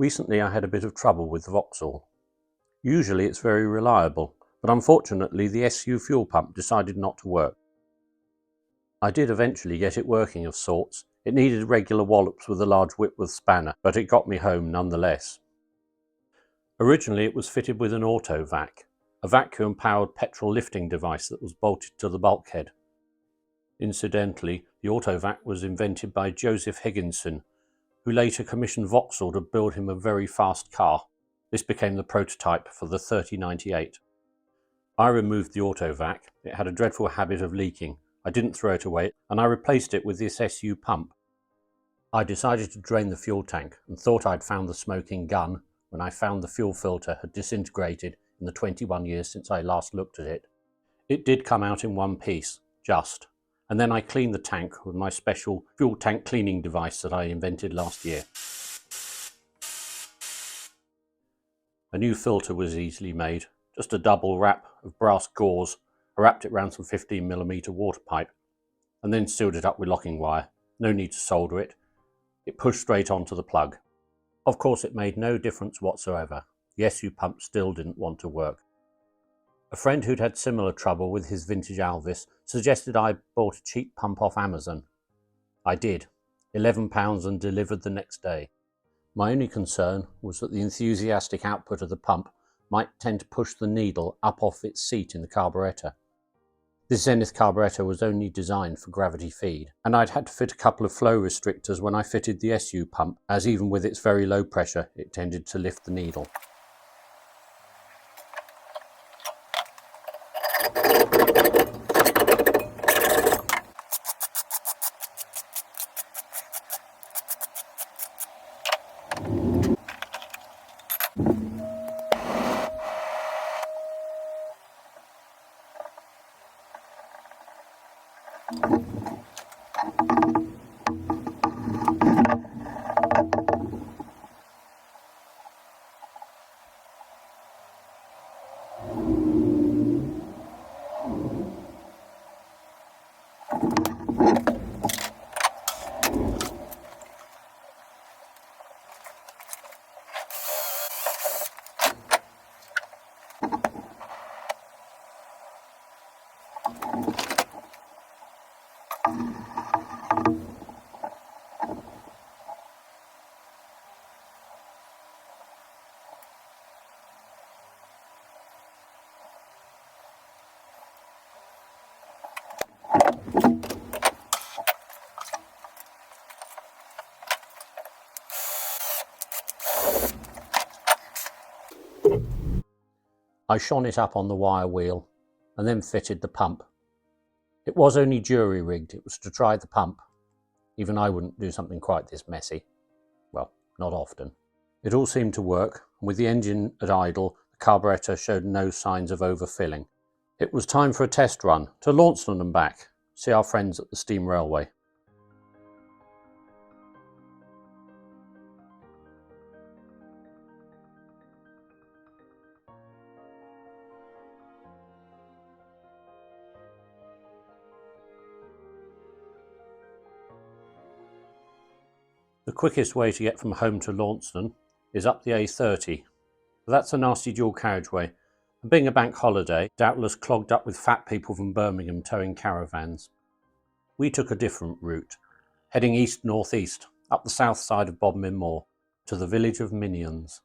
Recently I had a bit of trouble with the Vauxhall. Usually it's very reliable, but unfortunately the SU fuel pump decided not to work. I did eventually get it working of sorts. It needed regular wallops with a large Whitworth spanner, but it got me home nonetheless. Originally it was fitted with an auto vac, a vacuum-powered petrol lifting device that was bolted to the bulkhead. Incidentally, the auto vac was invented by Joseph Higginson, who later commissioned Vauxhall to build him a very fast car. This became the prototype for the 3098. I removed the auto vac. It had a dreadful habit of leaking. I didn't throw it away, and I replaced it with this SU pump. I decided to drain the fuel tank and thought I'd found the smoking gun when I found the fuel filter had disintegrated in the 21 years since I last looked at it. It did come out in one piece, just, and then I cleaned the tank with my special fuel tank cleaning device that I invented last year. A new filter was easily made, just a double wrap of brass gauze. I wrapped it around some 15mm water pipe and then sealed it up with locking wire. No need to solder it. It pushed straight onto the plug. Of course it made no difference whatsoever. The SU pump still didn't want to work. A friend who'd had similar trouble with his vintage Alvis suggested I bought a cheap pump off Amazon. I did, £11 and delivered the next day. My only concern was that the enthusiastic output of the pump might tend to push the needle up off its seat in the carburettor. This Zenith carburettor was only designed for gravity feed, and I'd had to fit a couple of flow restrictors when I fitted the SU pump, as even with its very low pressure it tended to lift the needle. I shone it up on the wire wheel and then fitted the pump. It was only jury-rigged. It was to try the pump. Even I wouldn't do something quite this messy. Well, not often. It all seemed to work, and with the engine at idle, the carburettor showed no signs of overfilling. It was time for a test run to Launceston and back, see our friends at the steam railway. The quickest way to get from home to Launceston is up the A30. But that's a nasty dual carriageway, and being a bank holiday, doubtless clogged up with fat people from Birmingham towing caravans. We took a different route, heading east-northeast, up the south side of Bodmin Moor, to the village of Minions.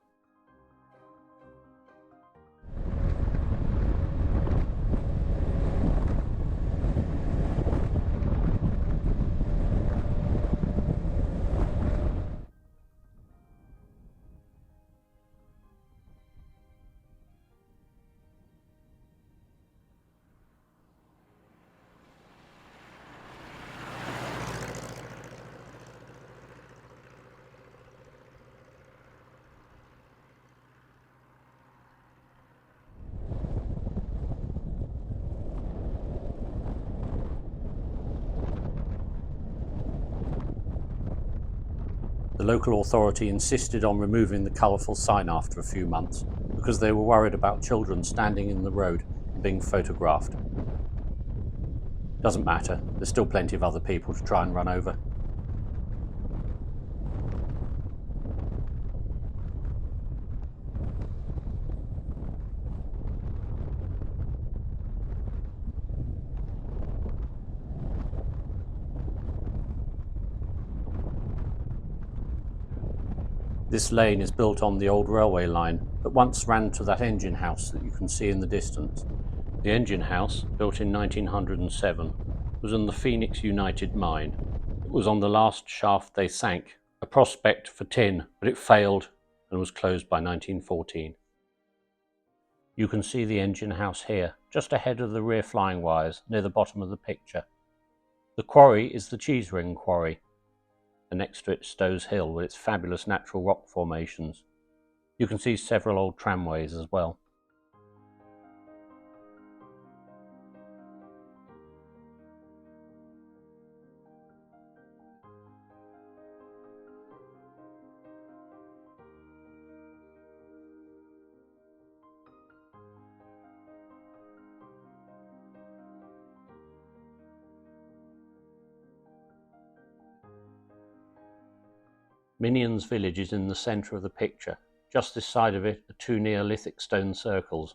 The local authority insisted on removing the colourful sign after a few months because they were worried about children standing in the road and being photographed. Doesn't matter, there's still plenty of other people to try and run over. This lane is built on the old railway line that once ran to that engine house that you can see in the distance. The engine house, built in 1907, was in the Phoenix United mine. It was on the last shaft they sank, a prospect for tin, but it failed and was closed by 1914. You can see the engine house here, just ahead of the rear flying wires, near the bottom of the picture. The quarry is the Cheese Ring Quarry, and next to it Stowe's Hill with its fabulous natural rock formations. You can see several old tramways as well. Minions Village is in the centre of the picture. Just this side of it are two Neolithic stone circles.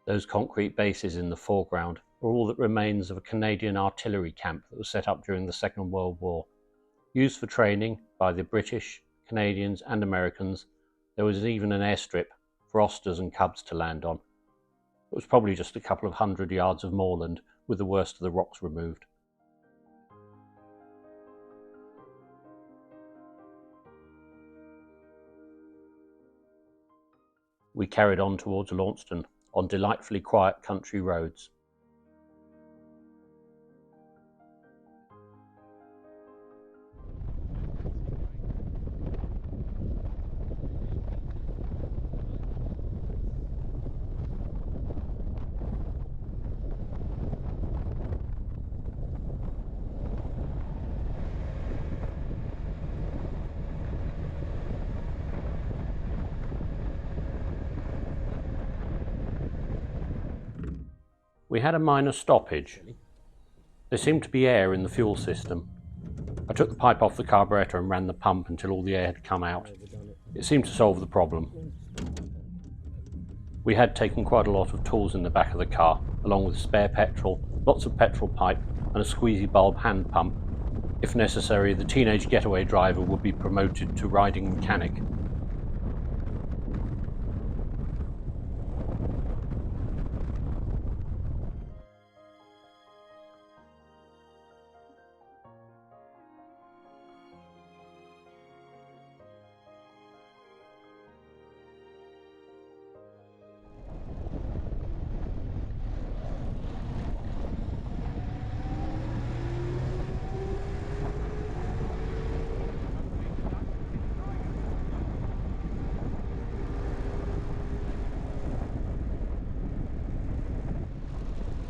Those concrete bases in the foreground are all that remains of a Canadian artillery camp that was set up during the Second World War. Used for training by the British, Canadians and Americans, there was even an airstrip for Osters and Cubs to land on. It was probably just a couple of 100 yards of moorland with the worst of the rocks removed. We carried on towards Launceston on delightfully quiet country roads. We had a minor stoppage. There seemed to be air in the fuel system. I took the pipe off the carburettor and ran the pump until all the air had come out. It seemed to solve the problem. We had taken quite a lot of tools in the back of the car, along with spare petrol, lots of petrol pipe and a squeezy bulb hand pump. If necessary, the teenage getaway driver would be promoted to riding mechanic.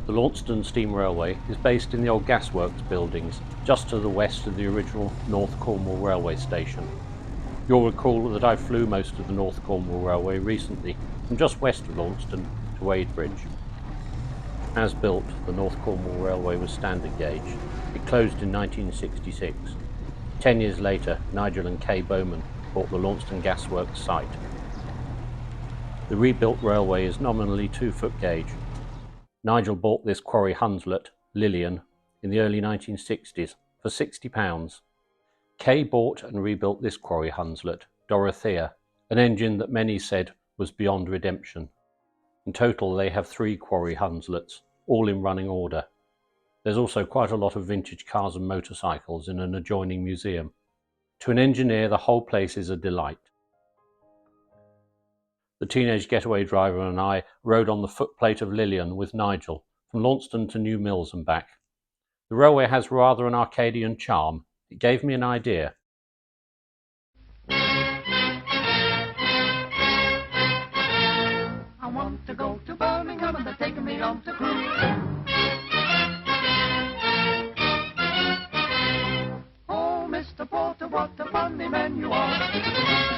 The Launceston Steam Railway is based in the old gasworks buildings, just to the west of the original North Cornwall Railway station. You'll recall that I flew most of the North Cornwall Railway recently, from just west of Launceston to Wadebridge. As built, the North Cornwall Railway was standard gauge. It closed in 1966. 10 years later, Nigel and Kay Bowman bought the Launceston Gasworks site. The rebuilt railway is nominally 2-foot gauge. Nigel bought this quarry Hunslet, Lillian, in the early 1960s for £60. Kay bought and rebuilt this quarry Hunslet, Dorothea, an engine that many said was beyond redemption. In total they have 3 quarry Hunslets, all in running order. There's also quite a lot of vintage cars and motorcycles in an adjoining museum. To an engineer, the whole place is a delight. The teenage getaway driver and I rode on the footplate of Lillian with Nigel, from Launceston to New Mills and back. The railway has rather an Arcadian charm. It gave me an idea. I want to go to Birmingham and they're taking me on to cruise. Oh, Mr. Porter, what a funny man you are.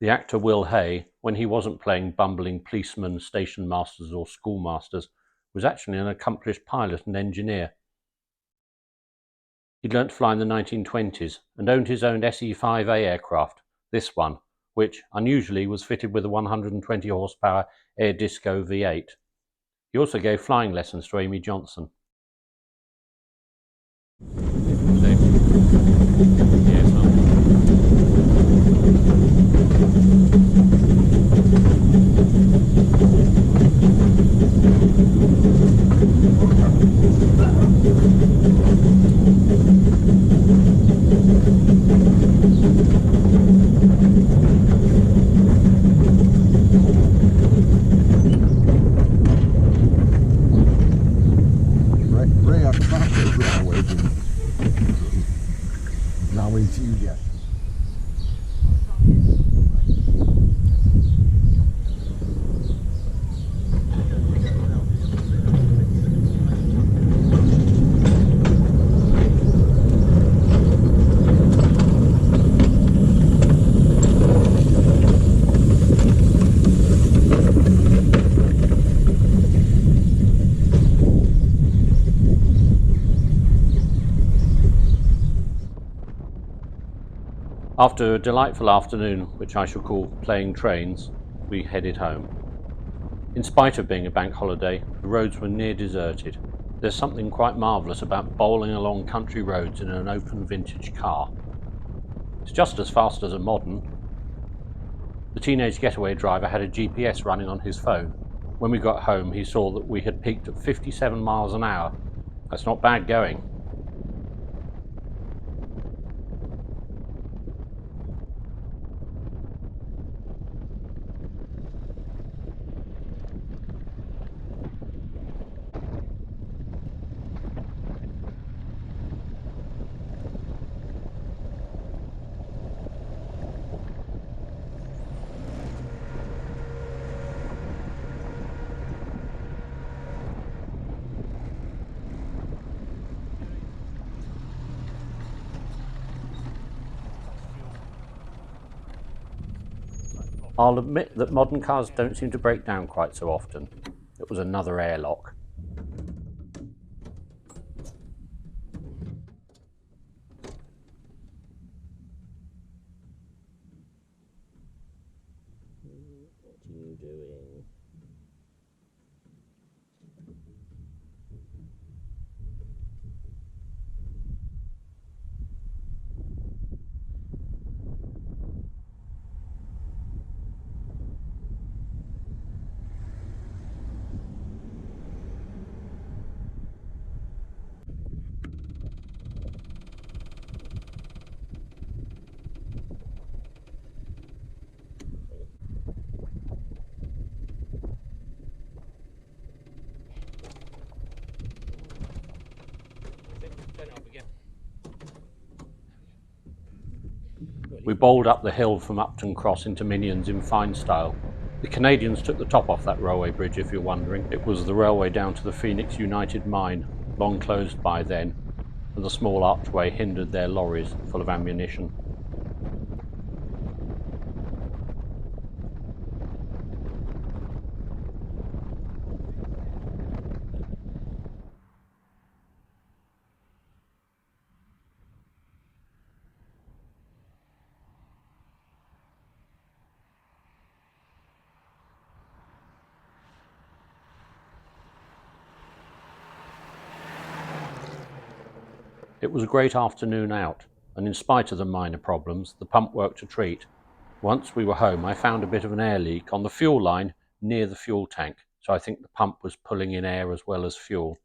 The actor Will Hay, when he wasn't playing bumbling policemen, station masters or schoolmasters, was actually an accomplished pilot and engineer. He'd learnt to fly in the 1920s and owned his own SE-5A aircraft, this one, which, unusually, was fitted with a 120 horsepower Air Disco V8. He also gave flying lessons to Amy Johnson. Right up top of the railway. Now we see you yet. After a delightful afternoon, which I shall call playing trains, we headed home. In spite of being a bank holiday, the roads were near deserted. There's something quite marvellous about bowling along country roads in an open vintage car. It's just as fast as a modern. The teenage getaway driver had a GPS running on his phone. When we got home, he saw that we had peaked at 57 miles an hour. That's not bad going. I'll admit that modern cars don't seem to break down quite so often. It was another airlock. What are you doing? We bowled up the hill from Upton Cross into Minions in fine style. The Canadians took the top off that railway bridge, if you're wondering. It was the railway down to the Phoenix United mine, long closed by then, and the small archway hindered their lorries full of ammunition. It was a great afternoon out, and in spite of the minor problems, the pump worked a treat. Once we were home, I found a bit of an air leak on the fuel line near the fuel tank, so I think the pump was pulling in air as well as fuel.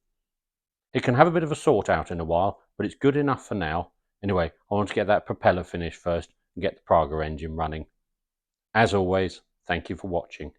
It can have a bit of a sort out in a while, but it's good enough for now. Anyway, I want to get that propeller finished first and get the Praga engine running. As always, thank you for watching.